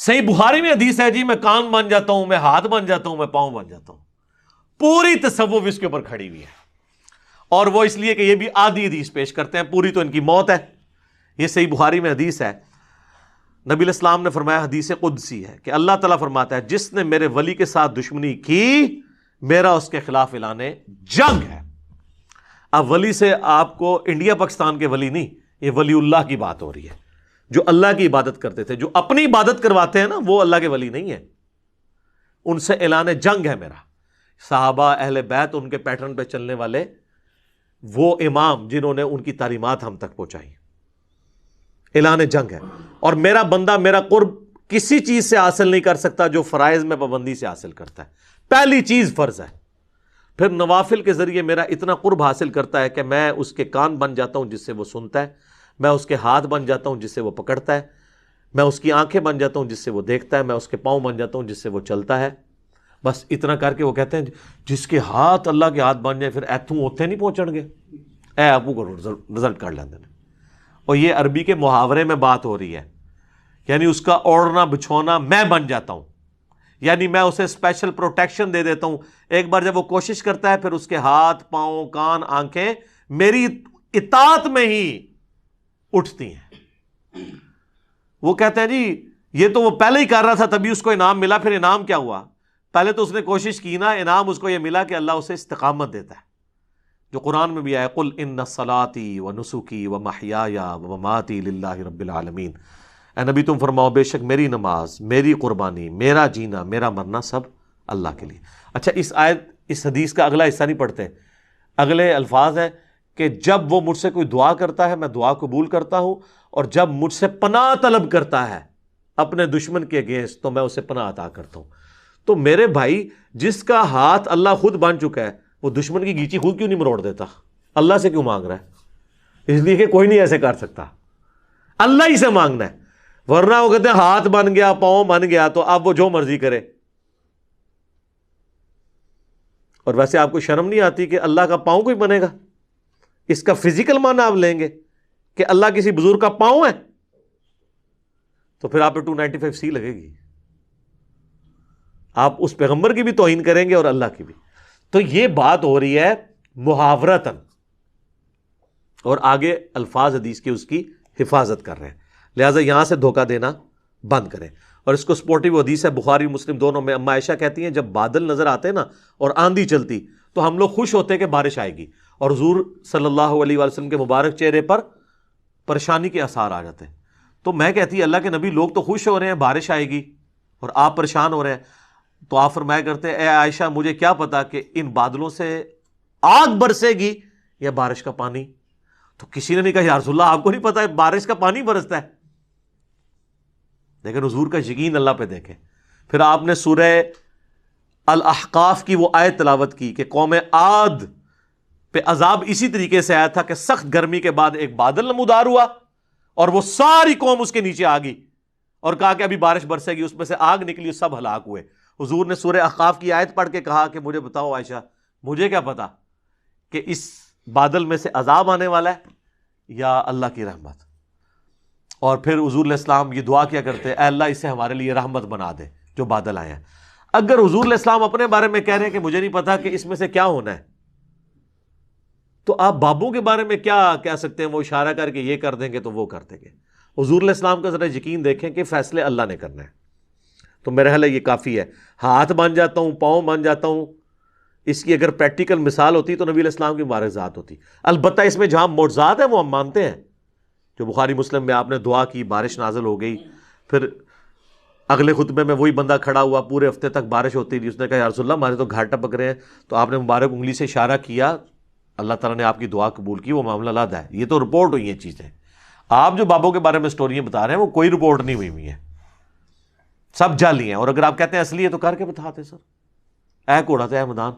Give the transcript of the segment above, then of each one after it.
صحیح بخاری میں حدیث ہے جی میں کان بن جاتا ہوں، میں ہاتھ بن جاتا ہوں، میں پاؤں بن جاتا ہوں. پوری تصوف اس کے اوپر کھڑی ہوئی ہے، اور وہ اس لیے کہ یہ بھی آدھی حدیث پیش کرتے ہیں، پوری تو ان کی موت ہے. یہ صحیح بخاری میں حدیث ہے، نبی علیہ السلام نے فرمایا، حدیث قدسی ہے کہ اللہ تعالیٰ فرماتا ہے جس نے میرے ولی کے ساتھ دشمنی کی میرا اس کے خلاف اعلان جنگ ہے. اب ولی سے آپ کو انڈیا پاکستان کے ولی نہیں، یہ ولی اللہ کی بات ہو رہی ہے، جو اللہ کی عبادت کرتے تھے. جو اپنی عبادت کرواتے ہیں نا وہ اللہ کے ولی نہیں ہیں، ان سے اعلان جنگ ہے میرا. صحابہ اہل بیت ان کے پیٹرن پہ چلنے والے وہ امام جنہوں نے ان کی تعلیمات ہم تک پہنچائی، اعلان جنگ ہے. اور میرا بندہ میرا قرب کسی چیز سے حاصل نہیں کر سکتا جو فرائض میں پابندی سے حاصل کرتا ہے. پہلی چیز فرض ہے، پھر نوافل کے ذریعے میرا اتنا قرب حاصل کرتا ہے کہ میں اس کے کان بن جاتا ہوں جس سے وہ سنتا ہے، میں اس کے ہاتھ بن جاتا ہوں جس سے وہ پکڑتا ہے، میں اس کی آنکھیں بن جاتا ہوں جس سے وہ دیکھتا ہے، میں اس کے پاؤں بن جاتا ہوں جس سے وہ چلتا ہے. بس اتنا کر کے وہ کہتے ہیں جس کے ہاتھ اللہ کے ہاتھ بن جائے پھر ایتھوں اوتھے نہیں پہنچن گے، اے ابو کو رزلٹ کر لیندے. اور یہ عربی کے محاورے میں بات ہو رہی ہے، یعنی اس کا اوڑھنا بچھونا میں بن جاتا ہوں، یعنی میں اسے اسپیشل پروٹیکشن دے دیتا ہوں. ایک بار جب وہ کوشش کرتا ہے پھر اس کے ہاتھ پاؤں کان آنکھیں میری اطاعت میں ہی اٹھتی ہیں. وہ کہتے ہیں جی یہ تو وہ پہلے ہی کر رہا تھا تبھی اس کو انعام ملا. پھر انعام کیا ہوا؟ پہلے تو اس نے کوشش کی نا، انعام اس کو یہ ملا کہ اللہ اسے استقامت دیتا ہے، جو قرآن میں بھی آیا قل ان صلاتی و نسکی و محیای و مماتی للہ رب العالمین. اے نبی تم فرماؤ بے شک میری نماز، میری قربانی، میرا جینا، میرا مرنا سب اللہ کے لیے. اچھا اس حدیث کا اگلا حصہ نہیں پڑھتے، اگلے الفاظ ہیں کہ جب وہ مجھ سے کوئی دعا کرتا ہے میں دعا قبول کرتا ہوں، اور جب مجھ سے پناہ طلب کرتا ہے اپنے دشمن کے اگینسٹ تو میں اسے پناہ عطا کرتا ہوں. تو میرے بھائی جس کا ہاتھ اللہ خود بن چکا ہے وہ دشمن کی گیچی خود کیوں نہیں مروڑ دیتا؟ اللہ سے کیوں مانگ رہا ہے؟ اس لیے کہ کوئی نہیں ایسے کر سکتا، اللہ ہی سے مانگنا ہے. ورنہ وہ کہتے ہیں ہاتھ بن گیا پاؤں بن گیا تو اب وہ جو مرضی کرے. اور ویسے آپ کو شرم نہیں آتی کہ اللہ کا پاؤں کوئی بنے گا؟ اس کا فزیکل معنی آپ لیں گے کہ اللہ کسی بزرگ کا پاؤں ہے تو پھر آپ پہ 295C لگے گی. آپ اس پیغمبر کی بھی توہین کریں گے اور اللہ کی بھی. تو یہ بات ہو رہی ہے محاورتاً، اور آگے الفاظ حدیث کی اس کی حفاظت کر رہے ہیں. لہٰذا یہاں سے دھوکہ دینا بند کریں. اور اس کو سپورٹیو حدیث ہے بخاری مسلم دونوں میں. اما عائشہ کہتی ہیں جب بادل نظر آتے نا اور آندھی چلتی تو ہم لوگ خوش ہوتے کہ بارش آئے گی، اور حضور صلی اللہ علیہ وسلم کے مبارک چہرے پر پریشانی کے آثار آ جاتے ہیں. تو میں کہتی اللہ کے نبی لوگ تو خوش ہو رہے ہیں بارش آئے گی اور آپ پریشان ہو رہے ہیں. تو آپ فرمایا کرتے اے عائشہ مجھے کیا پتا کہ ان بادلوں سے آگ برسے گی یا بارش کا پانی. تو کسی نے نہیں کہا یا رسول اللہ آپ کو نہیں پتا بارش کا پانی برستا ہے. لیکن حضور کا یقین اللہ پہ دیکھیں. پھر آپ نے سورہ الاحقاف کی وہ آیت تلاوت کی کہ قوم عاد پہ عذاب اسی طریقے سے آیا تھا کہ سخت گرمی کے بعد ایک بادل نمودار ہوا اور وہ ساری قوم اس کے نیچے آ گئی اور کہا کہ ابھی بارش برسے گی، اس میں سے آگ نکلی، سب ہلاک ہوئے. حضور نے سورہ احقاف کی آیت پڑھ کے کہا کہ مجھے بتاؤ عائشہ مجھے کیا پتا کہ اس بادل میں سے عذاب آنے والا ہے یا اللہ کی رحمت. اور پھر حضور علیہ السلام یہ دعا کیا کرتے اے اللہ اسے ہمارے لیے رحمت بنا دے جو بادل آئے ہیں. اگر حضور علیہ السلام اپنے بارے میں کہہ رہے ہیں کہ مجھے نہیں پتا کہ اس میں سے کیا ہونا ہے، تو آپ بابوں کے بارے میں کیا کہہ سکتے ہیں؟ وہ اشارہ کر کے یہ کر دیں گے تو وہ کر دیں گے. حضور علیہ السلام کا ذرا یقین دیکھیں کہ فیصلے اللہ نے کرنا ہے. تو میرا خیال ہے یہ کافی ہے. ہاتھ بن جاتا ہوں پاؤں بن جاتا ہوں، اس کی اگر پریکٹیکل مثال ہوتی تو نبی علیہ السلام کی مبارک ذات ہوتی. البتہ اس میں جہاں معجزات ہیں وہ ہم مانتے ہیں، جو بخاری مسلم میں آپ نے دعا کی بارش نازل ہو گئی، پھر اگلے خطبے میں وہی بندہ کھڑا ہوا پورے ہفتے تک بارش ہوتی رہی، اس نے کہا یا رسول اللہ ہمارے تو گھاٹ ٹپک رہے ہیں، تو آپ نے مبارک انگلی سے اشارہ کیا، اللہ تعالیٰ نے آپ کی دعا قبول کی، وہ معاملہ لاد ہے. یہ تو رپورٹ ہوئی ہیں چیزیں. آپ جو بابوں کے بارے میں سٹوریاں بتا رہے ہیں وہ کوئی رپورٹ نہیں ہوئی ہیں، سب جعلی ہیں. اور اگر آپ کہتے ہیں اصلی ہے تو کر کے بتاتے سر. اے کوڑا تھا اے میدان.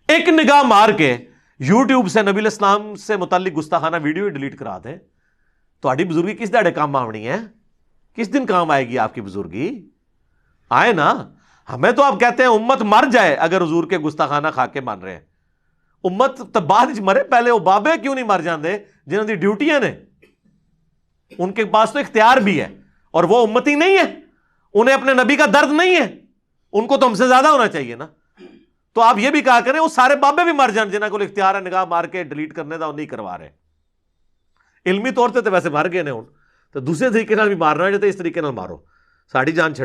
ایک نگاہ مار کے یوٹیوب سے نبی علیہ السلام سے متعلق گستاخانہ ویڈیو ڈیلیٹ کرا دیں. تہاڈی بزرگی کس دہڑے کام آونی ہے؟ کس دن کام آئے گی آپ کی بزرگی؟ آئے نا. ہمیں تو آپ کہتے ہیں امت مر جائے اگر حضور کے گستاخانہ خاکے مان رہے ہیں. امت تو بعد مرے، پہلے وہ بابے کیوں نہیں مر جاندے جنہوں دی ڈیوٹیاں نے؟ ان کے پاس تو اختیار بھی ہے اور وہ امتی نہیں ہے. انہیں اپنے نبی کا درد نہیں ہے، ان کو تو ہم سے زیادہ ہونا چاہیے نا. تو آپ یہ بھی کہا کریں وہ سارے بابے بھی مر جان جنہاں کو اختیار ہے نگاہ مار کے ڈیلیٹ کرنے دا، وہ نہیں کروا رہے. علمی طور سے تو ویسے مر گئے نے، ہوں تو دوسرے طریقے نال بھی مارنا ہے، جو اس طریقے نال مارو، ساڑی جان چھڑ